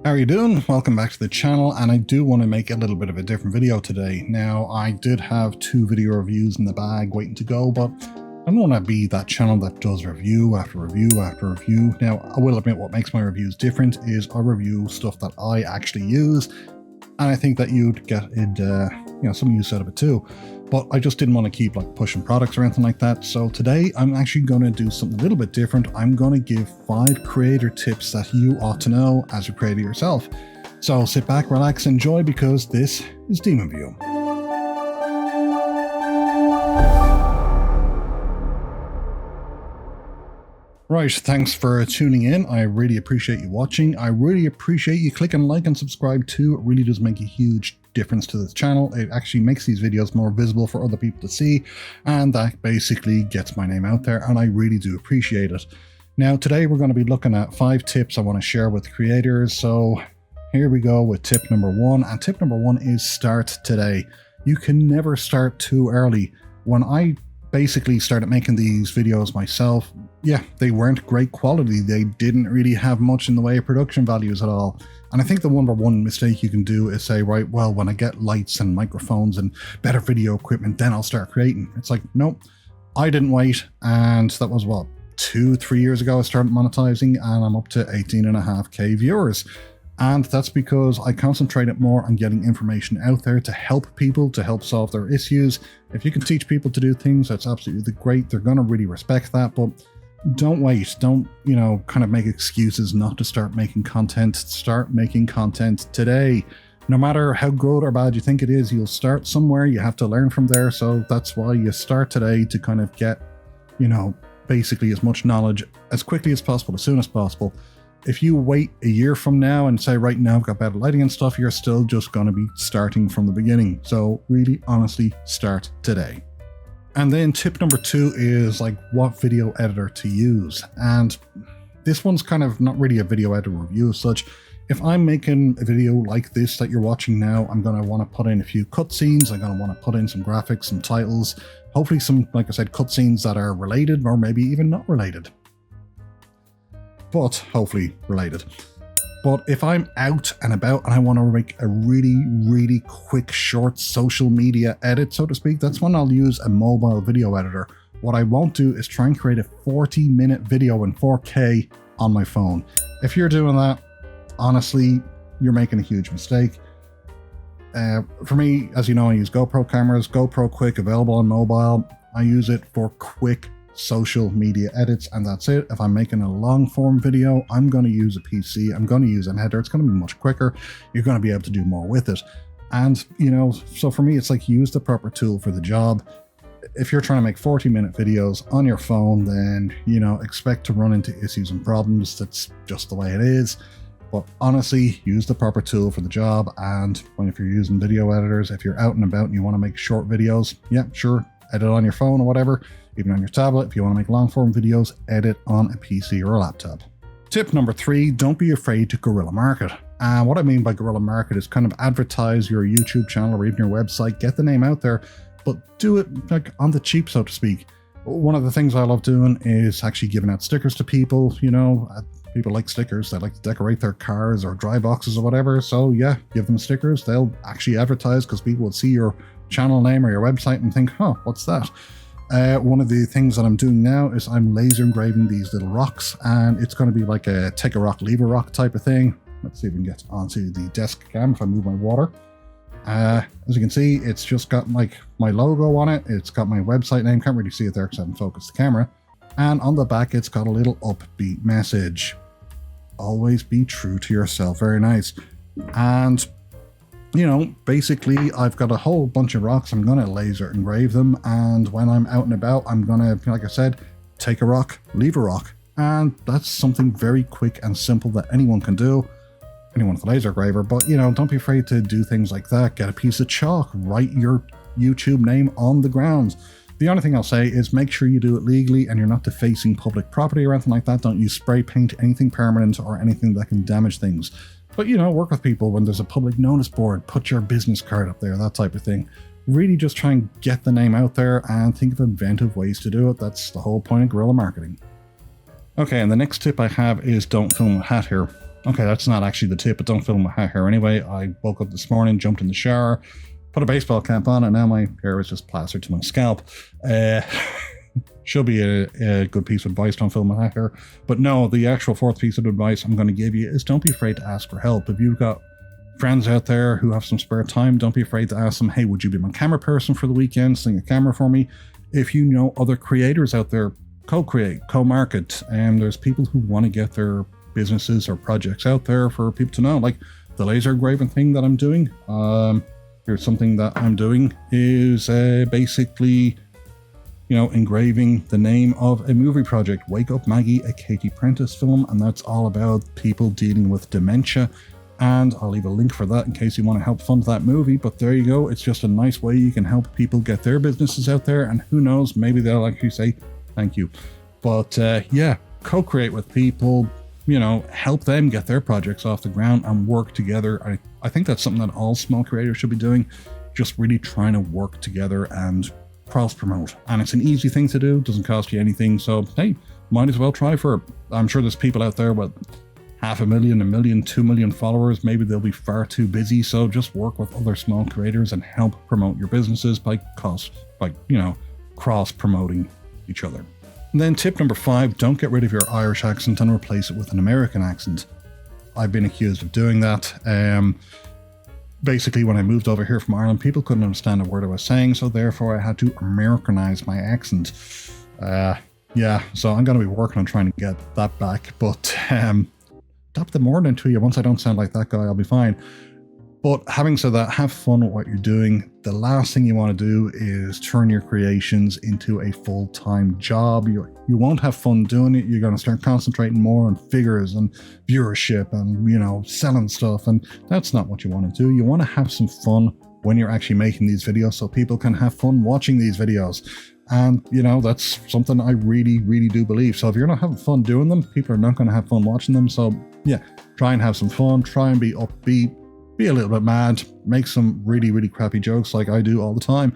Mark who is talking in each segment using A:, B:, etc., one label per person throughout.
A: How are you doing? Welcome back to the channel, and I do want to make a little bit of a different video today. Now, I did have 2 video reviews in the bag waiting to go, but I don't want to be that channel that does review after review after review. Now, I will admit what makes my reviews different is I review stuff that I actually use, and I think that you'd get some use out of it too. But I just didn't want to keep pushing products or anything like that. So today I'm actually going to do something a little bit different. I'm going to give 5 creator tips that you ought to know as a creator yourself. So sit back, relax, enjoy, because this is DemonView. Right, thanks for tuning in. I really appreciate you watching. I really appreciate you clicking like and subscribe too. It really does make a huge difference to this channel. It actually makes these videos more visible for other people to see, and that basically gets my name out there, and I really do appreciate it. Now, today we're going to be looking at 5 tips I want to share with creators. So here we go with tip number 1, and tip number 1 is start today. You can never start too early. When I basically started making these videos myself, yeah, they weren't great quality. They didn't really have much in the way of production values at all. And I think the number one mistake you can do is say, right, well, when I get lights and microphones and better video equipment, then I'll start creating. It's like, nope, I didn't wait. And that was what, 2-3 years ago I started monetizing, and I'm up to 18.5K viewers. And that's because I concentrated more on getting information out there to help people, to help solve their issues. If you can teach people to do things, that's absolutely great. They're going to really respect that, but don't wait. Don't, kind of make excuses not to start making content. Start making content today. No matter how good or bad you think it is, you'll start somewhere. You have to learn from there. So that's why you start today, to kind of get, basically as much knowledge as quickly as possible, as soon as possible. If you wait a year from now and say, right now I've got better lighting and stuff, you're still just going to be starting from the beginning. So really, honestly, start today. And then tip number 2 is what video editor to use. And this one's kind of not really a video editor review as such. If I'm making a video like this that you're watching now, I'm going to want to put in a few cutscenes. I'm going to want to put in some graphics, some titles, hopefully some, like I said, cutscenes that are related or maybe even not related, but hopefully related. But if I'm out and about and I want to make a really quick, short social media edit, so to speak, that's when I'll use a mobile video editor. What I won't do is try and create a 40-minute video in 4K on my phone. If you're doing that, honestly, you're making a huge mistake. For me, as you know, I use GoPro cameras, GoPro Quick, available on mobile. I use it for quick social media edits, and that's it. If I'm making a long form video, I'm going to use a PC. I'm going to use an editor. It's going to be much quicker. You're going to be able to do more with it. And, so for me, it's use the proper tool for the job. If you're trying to make 40-minute videos on your phone, then, expect to run into issues and problems. That's just the way it is. But honestly, use the proper tool for the job. And if you're using video editors, if you're out and about and you want to make short videos, yeah, sure, edit on your phone or whatever. Even on your tablet. If you want to make long form videos, edit on a PC or a laptop. Tip number 3, don't be afraid to guerrilla market. And what I mean by guerrilla market is kind of advertise your YouTube channel or even your website, get the name out there, but do it on the cheap, so to speak. One of the things I love doing is actually giving out stickers to people. People like stickers. They like to decorate their cars or dry boxes or whatever. So yeah, give them stickers. They'll actually advertise because people will see your channel name or your website and think, huh, what's that? One of the things that I'm doing now is I'm laser engraving these little rocks, and it's going to be like a take a rock, leave a rock type of thing. Let's see if we can get onto the desk cam if I move my water. As you can see, it's just got my logo on it. It's got my website name. Can't really see it there because I haven't focused the camera. And on the back, it's got a little upbeat message. Always be true to yourself. Very nice. And basically I've got a whole bunch of rocks. I'm going to laser engrave them. And when I'm out and about, I'm going to, like I said, take a rock, leave a rock. And that's something very quick and simple that anyone can do. Anyone with a laser engraver. But, don't be afraid to do things like that. Get a piece of chalk, write your YouTube name on the ground. The only thing I'll say is make sure you do it legally and you're not defacing public property or anything like that. Don't use spray paint, anything permanent or anything that can damage things. But, work with people when there's a public notice board, put your business card up there, that type of thing. Really just try and get the name out there and think of inventive ways to do it. That's the whole point of guerrilla marketing. Okay, and the next tip I have is don't film with hat here. Okay, that's not actually the tip, but don't film my hair anyway. I woke up this morning, jumped in the shower, put a baseball cap on, and now my hair is just plastered to my scalp. Should be a good piece of advice, don't film my hair. But no, the actual fourth piece of advice I'm going to give you is don't be afraid to ask for help. If you've got friends out there who have some spare time, don't be afraid to ask them, hey, would you be my camera person for the weekend? Sling a camera for me. If you know other creators out there, co-create, co-market, and there's people who want to get their businesses or projects out there for people to know, like the laser engraving thing that I'm doing. Here's something that I'm doing is basically, you know, engraving the name of a movie project, Wake Up Maggie, a Katie Prentice film, and that's all about people dealing with dementia. And I'll leave a link for that in case you want to help fund that movie. But there you go. It's just a nice way you can help people get their businesses out there. And who knows, maybe they'll actually say thank you. But yeah, co-create with people, you know, help them get their projects off the ground and work together. I think that's something that all small creators should be doing. Just really trying to work together and cross-promote. And it's an easy thing to do. Doesn't cost you anything. So, hey, might as well try for it. I'm sure there's people out there with 500,000, 1 million, 2 million followers. Maybe they'll be far too busy. So just work with other small creators and help promote your businesses by you know, cross-promoting each other. And then tip number 5, don't get rid of your Irish accent and replace it with an American accent. I've been accused of doing that. Basically, when I moved over here from Ireland, people couldn't understand a word I was saying, so therefore I had to Americanize my accent. Yeah, so I'm going to be working on trying to get that back, but adapt the morning to you. Once I don't sound like that guy, I'll be fine. But having said that, have fun with what you're doing. The last thing you want to do is turn your creations into a full-time job. You won't have fun doing it. You're going to start concentrating more on figures and viewership and, you know, selling stuff. And that's not what you want to do. You want to have some fun when you're actually making these videos so people can have fun watching these videos. And, you know, that's something I really, really do believe. So if you're not having fun doing them, people are not going to have fun watching them. So yeah, try and have some fun. Try and be upbeat. Be a little bit mad, make some really, really crappy jokes like I do all the time.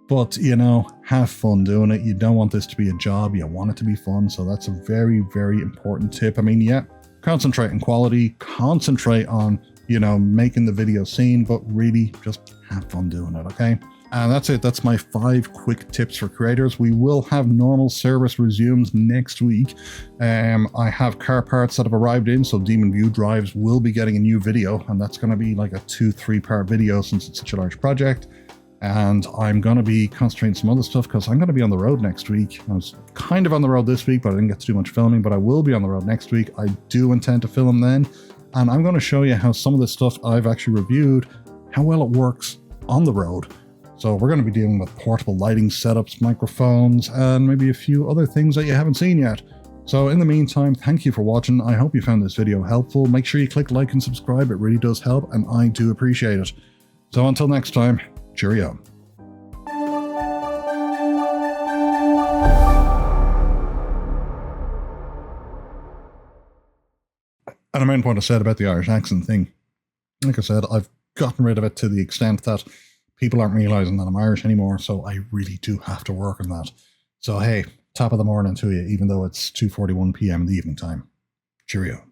A: But, you know, have fun doing it. You don't want this to be a job. You want it to be fun. So that's a very, very important tip. I mean, yeah, concentrate on quality, concentrate on, you know, making the video scene, but really just have fun doing it, okay? And that's it. That's my 5 quick tips for creators. We will have normal service resumes next week. I have car parts that have arrived in, so DemonView drives will be getting a new video, and that's going to be like a 2-3 part video since it's such a large project. And I'm going to be concentrating some other stuff because I'm going to be on the road next week. I was kind of on the road this week, but I didn't get to do much filming, but I will be on the road next week. I do intend to film then, and I'm going to show you how some of the stuff I've actually reviewed, how well it works on the road. So we're going to be dealing with portable lighting setups, microphones, and maybe a few other things that you haven't seen yet. So in the meantime, thank you for watching. I hope you found this video helpful. Make sure you click like and subscribe. It really does help, and I do appreciate it. So until next time, cheerio. And a main point I said about the Irish accent thing, like I said, I've gotten rid of it to the extent that people aren't realizing that I'm Irish anymore, so I really do have to work on that. So hey, top of the morning to you, even though it's 2:41 p.m. in the evening time. Cheerio.